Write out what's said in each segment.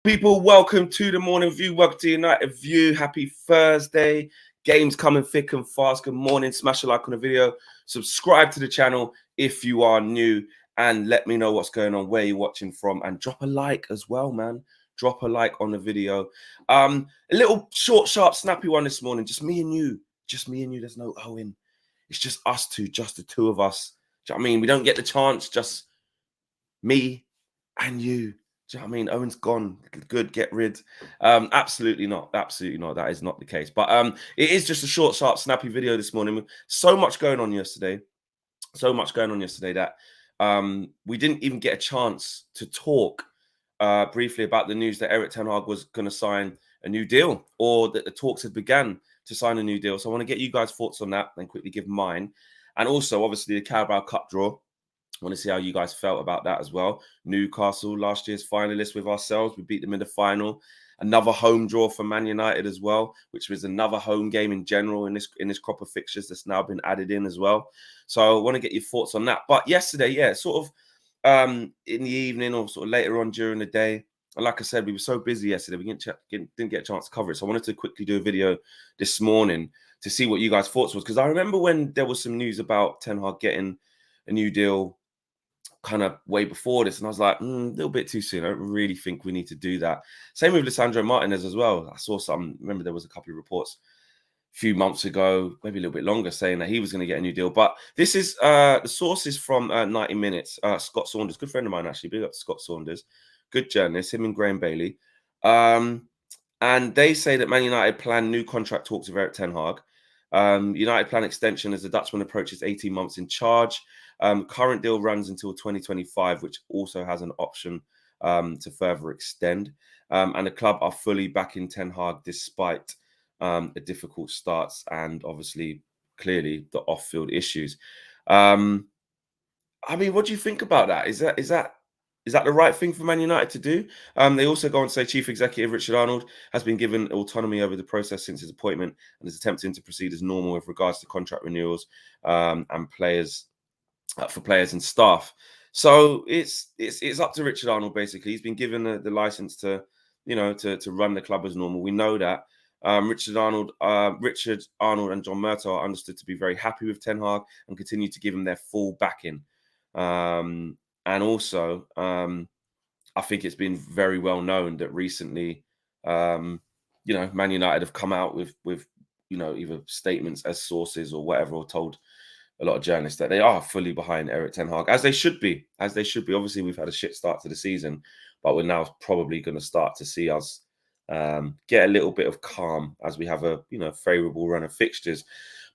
People, welcome to the morning view. Welcome to United View. Happy Thursday. Games coming thick and fast. Good morning. Smash a like on the video. Subscribe to the channel if you are new. And let me know what's going on, where you're watching from. And drop a like as well, man. Drop a like on the video. A little short, sharp, snappy one this morning. Just me and you. Just me and you. There's no Owen. It's just us two. Just the two of us. Do you know what I mean? We don't get the chance. Just me and you. Do you know what I mean? Owen's gone. Good, get rid. Absolutely not. Absolutely not. That is not the case. But it is just a short, sharp, snappy video this morning. So much going on yesterday. So much going on yesterday that we didn't even get a chance to talk briefly about the news that Erik ten Hag was going to sign a new deal, or that the talks had begun to sign a new deal. So I want to get you guys' thoughts on that, then quickly give mine. And also, obviously, the Carabao Cup draw. I want to see how you guys felt about that as well. Newcastle, last year's finalists with ourselves. We beat them in the final. Another home draw for Man United as well, which was another home game in general in this crop of fixtures that's now been added in as well. So I want to get your thoughts on that. But yesterday, yeah, sort of in the evening or sort of later on during the day, and like I said, we were so busy yesterday, we didn't get a chance to cover it. So I wanted to quickly do a video this morning to see what you guys' thoughts was. Because I remember when there was some news about Ten Hag getting a new deal kind of way before this, and I was like, a little bit too soon. I don't really think we need to do that. Same with Lisandro Martinez as well. I saw some, remember there was a couple of reports a few months ago, maybe a little bit longer, saying that he was going to get a new deal. But this is the source is from 90 Minutes. Scott Saunders, good friend of mine actually. Big up to Scott Saunders, good journalist. Him and Graham Bailey, and they say that Man United plan new contract talks with Erik ten Hag. United plan extension as the Dutchman approaches 18 months in charge. Current deal runs until 2025, which also has an option to further extend. And the club are fully backing Ten Hag despite the difficult starts and obviously, clearly, the off-field issues. I mean, what do you think about that? Is that the right thing for Man United to do? They also go on to say Chief Executive Richard Arnold has been given autonomy over the process since his appointment and is attempting to proceed as normal with regards to contract renewals and players. For players and staff. So it's up to Richard Arnold, basically. He's been given the license to, to run the club as normal. We know that. Richard Arnold and John Murtough are understood to be very happy with Ten Hag and continue to give him their full backing. And also, I think it's been very well known that recently, Man United have come out with either statements as sources or whatever, or told a lot of journalists that they are fully behind Erik ten Hag, as they should be. Obviously, we've had a shit start to the season, but we're now probably going to start to see us get a little bit of calm as we have a favourable run of fixtures.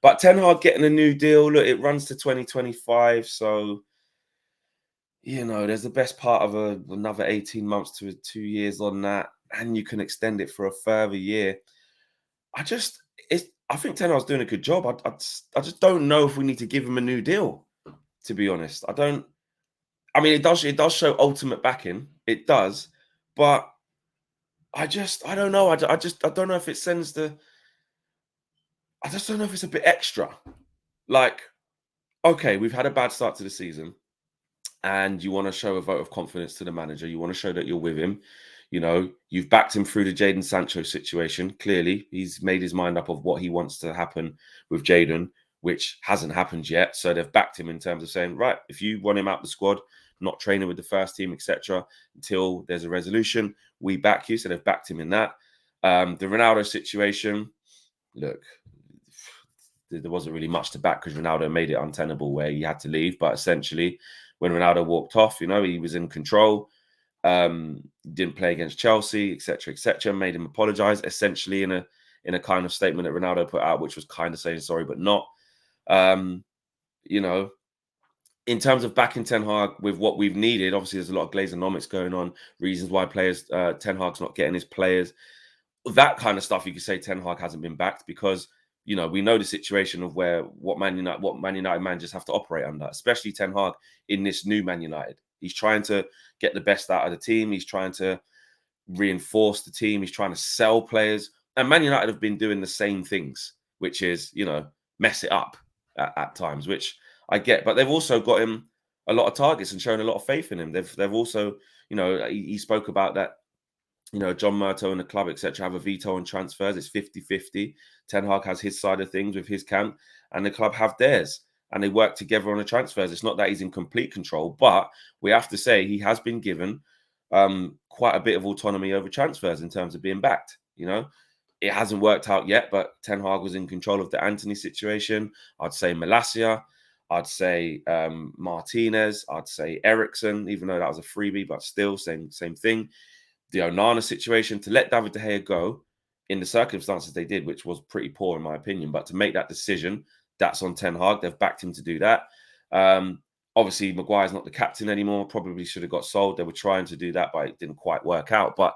But Ten Hag getting a new deal, look, it runs to 2025, so there's the best part of another 18 months to 2 years on that, and you can extend it for a further year. I think Ten Hag's doing a good job. I just don't know if we need to give him a new deal, to be honest. I mean, it does show ultimate backing. It does. But I don't know. I don't know if it sends I just don't know if it's a bit extra. Like, okay, we've had a bad start to the season and you want to show a vote of confidence to the manager. You want to show that you're with him. You've backed him through the Jadon Sancho situation. Clearly, he's made his mind up of what he wants to happen with Jadon, which hasn't happened yet. So they've backed him in terms of saying, right, if you want him out the squad, not training with the first team, etc., until there's a resolution, we back you. So they've backed him in that. The Ronaldo situation, look, there wasn't really much to back because Ronaldo made it untenable where he had to leave. But essentially, when Ronaldo walked off, he was in control. Didn't play against Chelsea, etc., made him apologize, essentially in a kind of statement that Ronaldo put out, which was kind of saying sorry, but not. In terms of backing Ten Hag with what we've needed, obviously there's a lot of Glazonomics going on, reasons why players, Ten Hag's not getting his players, that kind of stuff. You could say Ten Hag hasn't been backed because we know the situation of what Man United managers have to operate under, especially Ten Hag in this new Man United. He's trying to get the best out of the team. He's trying to reinforce the team. He's trying to sell players. And Man United have been doing the same things, which is, mess it up at times, which I get. But they've also got him a lot of targets and shown a lot of faith in him. They've also, he spoke about that, you know, John Murtough and the club, etc., have a veto on transfers. It's 50-50. Ten Hag has his side of things with his camp, and the club have theirs. And they work together on the transfers. It's not that he's in complete control, but we have to say he has been given quite a bit of autonomy over transfers in terms of being backed. You know, it hasn't worked out yet, but Ten Hag was in control of the Anthony situation. I'd say Malacia. I'd say Martinez. I'd say Ericsson, even though that was a freebie, but still same thing. The Onana situation, to let David De Gea go in the circumstances they did, which was pretty poor in my opinion, but to make that decision, that's on Ten Hag. They've backed him to do that. Obviously, Maguire's not the captain anymore. Probably should have got sold. They were trying to do that, but it didn't quite work out. But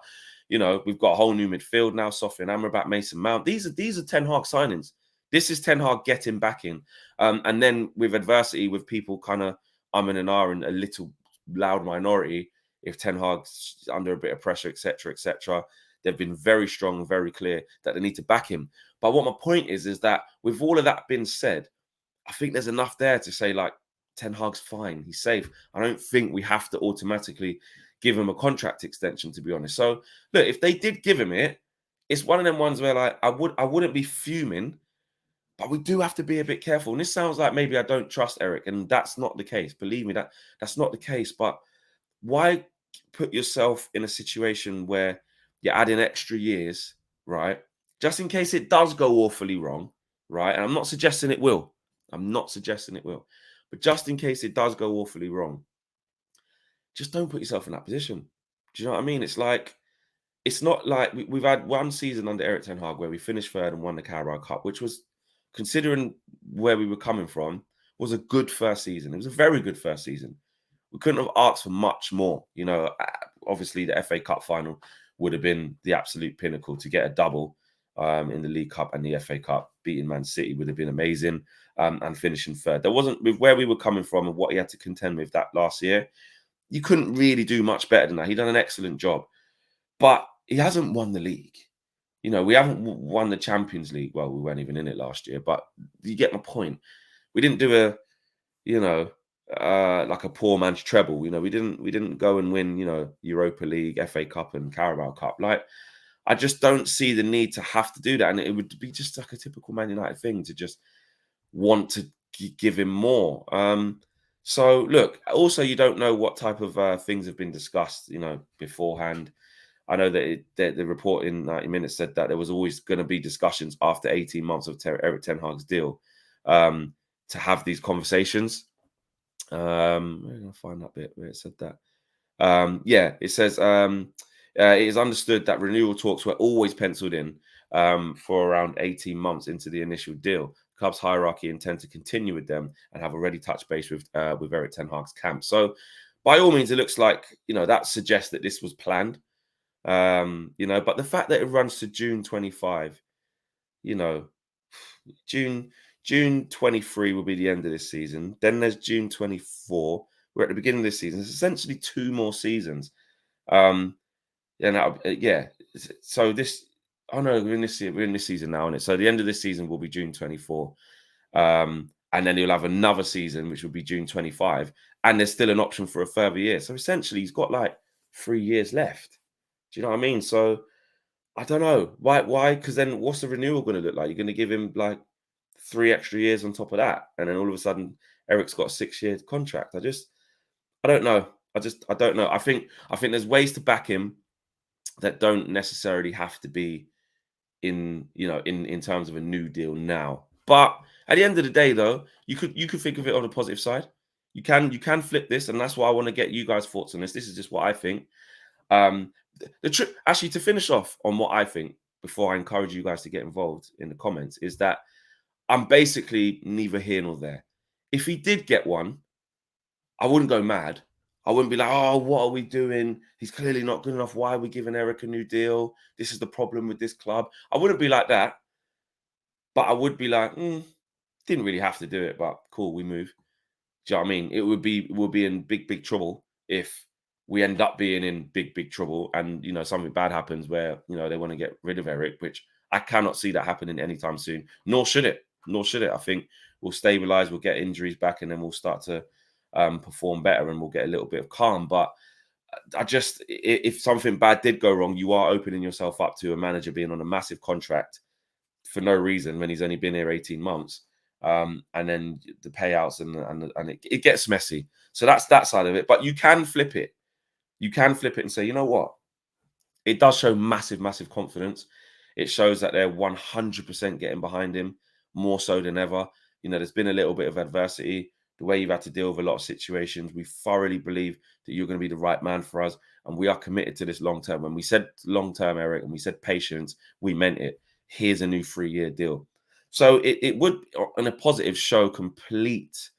you know, we've got a whole new midfield now. Sofian Amrabat, Mason Mount. These are Ten Hag signings. This is Ten Hag getting back in. And then with adversity, with people kind of umming and ahhing, a little loud minority, if Ten Hag's under a bit of pressure, etc., etc., they've been very strong, very clear that they need to back him. But what my point is that with all of that being said, I think there's enough there to say, like, Ten Hag's fine, he's safe. I don't think we have to automatically give him a contract extension, to be honest. So, look, if they did give him it, it's one of them ones where, like, I wouldn't be fuming, but we do have to be a bit careful. And this sounds like maybe I don't trust Eric, and that's not the case. Believe me, that's not the case. But why put yourself in a situation where you're adding extra years, right? Just in case it does go awfully wrong, right? And I'm not suggesting it will. I'm not suggesting it will. But just in case it does go awfully wrong, just don't put yourself in that position. Do you know what I mean? It's not like we've had one season under Eric Ten Hag where we finished third and won the Carabao Cup, which was, considering where we were coming from, was a good first season. It was a very good first season. We couldn't have asked for much more. You know, obviously the FA Cup final would have been the absolute pinnacle. To get a double in the League Cup and the FA Cup, beating Man City would have been amazing, and finishing third. There wasn't, with where we were coming from and what he had to contend with that last year, you couldn't really do much better than that. He done an excellent job, but he hasn't won the league. You know, we haven't won the Champions League. Well, we weren't even in it last year, but you get my point. We didn't do a, you know, like a poor man's treble. You know, we didn't go and win, you know, Europa League, FA Cup, and Carabao Cup. Like, I just don't see the need to have to do that, and it would be just like a typical Man United thing to just want to give him more. So look, also you don't know what type of things have been discussed, you know, beforehand. I know that the report in 90 Minutes said that there was always going to be discussions after 18 months of Eric Ten Hag's deal, to have these conversations. Where did I find that bit where it said that? Yeah, it says it is understood that renewal talks were always penciled in for around 18 months into the initial deal. Club's hierarchy intend to continue with them and have already touched base with Eric Ten Hag's camp. So, by all means, it looks like, you know, that suggests that this was planned. You know, but the fact that it runs to June 25, you know, June 23 will be the end of this season. Then there's June 24. We're at the beginning of this season. It's essentially 2 more seasons. Yeah. So this, oh no, we're in this season now, isn't it? So the end of this season will be June 24. And then he'll have another season, which will be June 25. And there's still an option for a further year. So essentially, he's got like 3 years left. Do you know what I mean? So I don't know. Why? Because then what's the renewal going to look like? You're going to give him like 3 extra years on top of that. And then all of a sudden, Eric's got a 6-year contract. I don't know. I don't know. I think there's ways to back him that don't necessarily have to be in terms of a new deal now. But at the end of the day, though, you could think of it on the positive side. You can flip this, and that's why I want to get you guys' thoughts on this. This is just what I think. Actually, to finish off on what I think, before I encourage you guys to get involved in the comments, is that I'm basically neither here nor there. If he did get one, I wouldn't go mad. I wouldn't be like, oh, what are we doing? He's clearly not good enough. Why are we giving Eric a new deal? This is the problem with this club. I wouldn't be like that. But I would be like, didn't really have to do it, but cool, we move. Do you know what I mean? We'll be in big trouble if we end up being in big trouble, and you know, something bad happens where, you know, they want to get rid of Eric, which I cannot see that happening anytime soon. Nor should it. I think we'll stabilize, we'll get injuries back, and then we'll start to perform better, and we'll get a little bit of calm. But if something bad did go wrong, you are opening yourself up to a manager being on a massive contract for no reason when he's only been here 18 months. And then the payouts and it gets messy. So that's that side of it. But you can flip it. You can flip it and say, you know what? It does show massive, massive confidence. It shows that they're 100% getting behind him, more so than ever. You know, there's been a little bit of adversity, the way you've had to deal with a lot of situations. We thoroughly believe that you're going to be the right man for us, and we are committed to this long term. When we said long term, Eric, and we said patience, we meant it. Here's a new 3-year deal. So it would, on a positive, show complete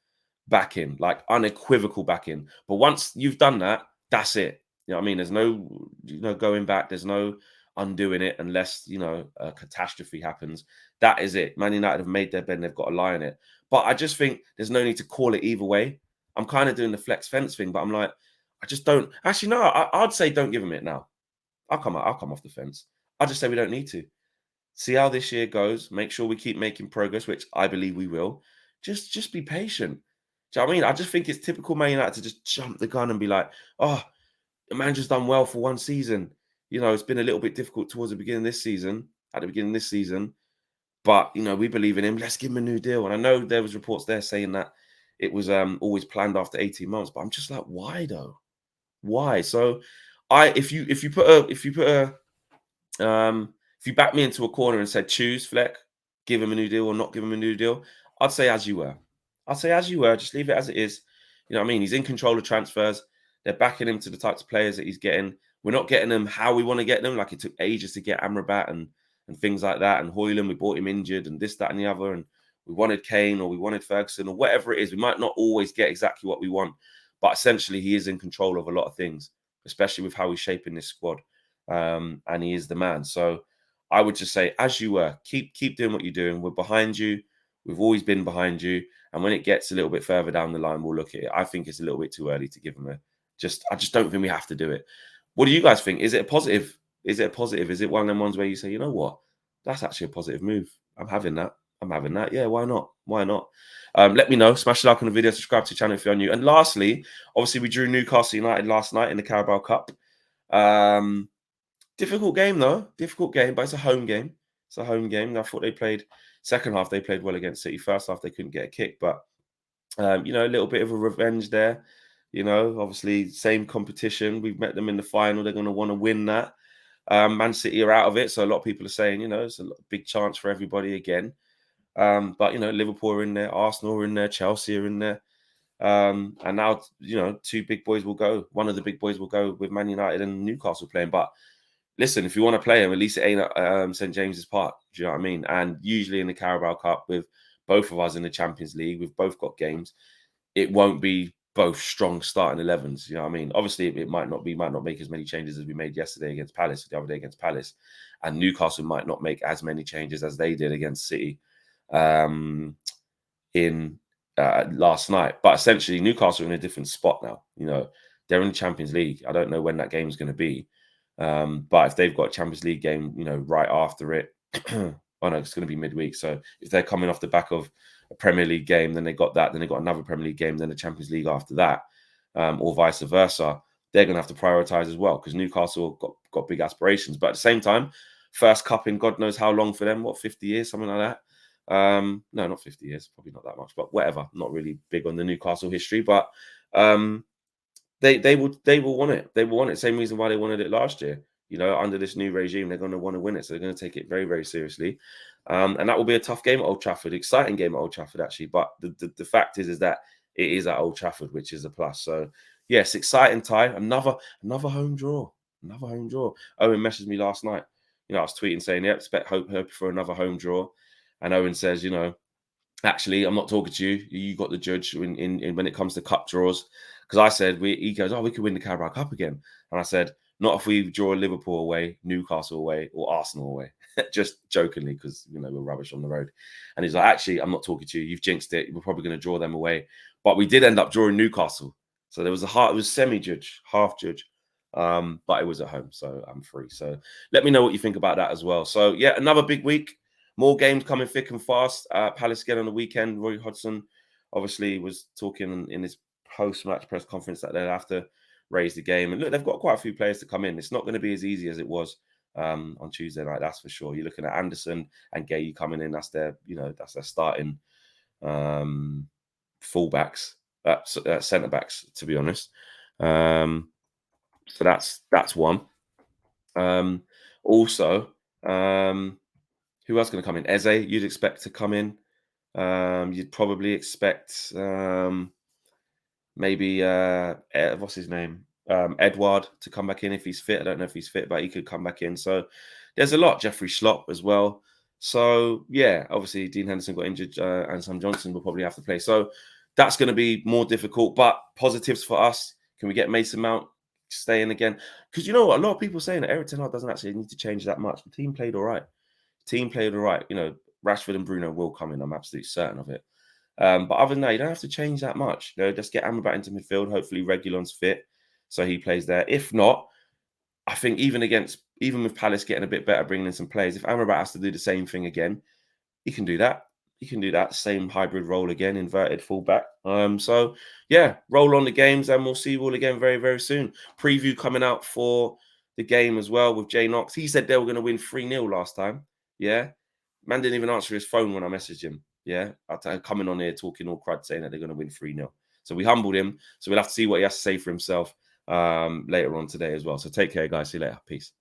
backing, like unequivocal backing. But once you've done that, that's it. You know what I mean? There's no, going back. There's no undoing it unless, a catastrophe happens. That is it. Man United have made their bed and they've got to lie in it. But I just think there's no need to call it either way. I'm kind of doing the flex fence thing, but I'm like, I just don't. Actually, no, I'd say don't give him it now. I'll come off the fence. I'll just say we don't need to. See how this year goes. Make sure we keep making progress, which I believe we will. Just be patient. Do you know what I mean? I just think it's typical Man United to just jump the gun and be like, oh, the manager's done well for one season. It's been a little bit difficult towards the beginning of this season, But, we believe in him. Let's give him a new deal. And I know there was reports there saying that it was always planned after 18 months. But I'm just like, why though? Why? So if you back me into a corner and said, choose Fleck, give him a new deal or not give him a new deal, I'd say as you were. Just leave it as it is. You know what I mean? He's in control of transfers. They're backing him to the types of players that he's getting. We're not getting them how we want to get them. Like it took ages to get Amrabat and things like that. And Højlund, we bought him injured and this, that, and the other. And we wanted Kane or we wanted Ferguson or whatever it is. We might not always get exactly what we want. But essentially, he is in control of a lot of things, especially with how he's shaping this squad. And he is the man. So I would just say, as you were, keep doing what you're doing. We're behind you. We've always been behind you. And when it gets a little bit further down the line, we'll look at it. I think it's a little bit too early to give him I just don't think we have to do it. What do you guys think? Is it a positive? Is it one of them ones where you say, you know what? That's actually a positive move. I'm having that. Yeah, why not? Let me know. Smash the like on the video. Subscribe to the channel if you're new. And lastly, obviously, we drew Newcastle United last night in the Carabao Cup. Difficult game, though. But it's a home game. I thought they played second half. They played well against City. First half, they couldn't get a kick. But, a little bit of a revenge there. Obviously, same competition. We've met them in the final. They're going to want to win that. Man City are out of it. So a lot of people are saying, it's a big chance for everybody again. But, Liverpool are in there. Arsenal are in there. Chelsea are in there. And now, two big boys will go. One of the big boys will go with Man United and Newcastle playing. But listen, if you want to play him, at least it ain't at St. James's Park. Do you know what I mean? And usually in the Carabao Cup, with both of us in the Champions League, we've both got games. It won't be both strong starting 11s. You know what I mean? Obviously, it might not make as many changes as we made yesterday against Palace, the other day against Palace. And Newcastle might not make as many changes as they did against City in last night. But essentially, Newcastle are in a different spot now. They're in the Champions League. I don't know when that game's going to be. But if they've got a Champions League game, right after it, oh no, it's going to be midweek. So if they're coming off the back of a Premier League game, then they got that, then they got another Premier League game, then the Champions League after that, or vice versa, they're going to have to prioritize as well because Newcastle got big aspirations. But at the same time, first cup in God knows how long for them, 50 years, something like that. No, not 50 years, probably not that much, but whatever. I'm not really big on the Newcastle history, but they will want it. They will want it. Same reason why they wanted it last year. Under this new regime, they're going to want to win it. So they're going to take it very, very seriously. And that will be a tough game at Old Trafford. Exciting game at Old Trafford, actually. But the fact is that it is at Old Trafford, which is a plus. So, yes, exciting time. Another home draw. Owen messaged me last night. I was tweeting saying, yeah, hope for another home draw. And Owen says, actually, I'm not talking to you. You got the judge in when it comes to cup draws. Because I said, he goes, we could win the Carabao Cup again. And I said, not if we draw Liverpool away, Newcastle away, or Arsenal away. Just jokingly, because, we're rubbish on the road. And he's like, actually, I'm not talking to you. You've jinxed it. We're probably going to draw them away. But we did end up drawing Newcastle. So there was it was semi-judge, half judge. But it was at home, so I'm free. So let me know what you think about that as well. So, yeah, another big week. More games coming thick and fast. Palace again on the weekend. Roy Hodgson obviously was talking in his post-match press conference that they'll have to raise the game. And look, they've got quite a few players to come in. It's not going to be as easy as it was on Tuesday night, that's for sure. You're looking at Anderson and Gay coming in. That's their, that's their starting fullbacks, centre backs, to be honest. So that's one. Also, who else going to come in? Eze, you'd expect to come in. You'd probably expect maybe what's his name? Edward to come back in if he's fit. I don't know if he's fit, but he could come back in. So there's a lot. Jeffrey Schlopp as well. So yeah, obviously Dean Henderson got injured, and Sam Johnson will probably have to play. So that's going to be more difficult. But positives for us: can we get Mason Mount staying again? Because you know what, a lot of people saying that Eric Ten Hag doesn't actually need to change that much. The team played all right. Rashford and Bruno will come in. I'm absolutely certain of it. But other than that, you don't have to change that much. Just get Amrabat into midfield. Hopefully, Reguilon's fit, so he plays there. If not, I think even with Palace getting a bit better, bringing in some players, if Amrabat has to do the same thing again, he can do that. He can do that same hybrid role again, inverted fullback. So yeah, roll on the games, and we'll see you all again very, very soon. Preview coming out for the game as well with Jay Knox. He said they were going to win 3-0 last time. Yeah, man didn't even answer his phone when I messaged him. Yeah, coming on here talking all crud, saying that they're going to win 3-0. So we humbled him. So we'll have to see what he has to say for himself later on today as well. So take care, guys. See you later. Peace.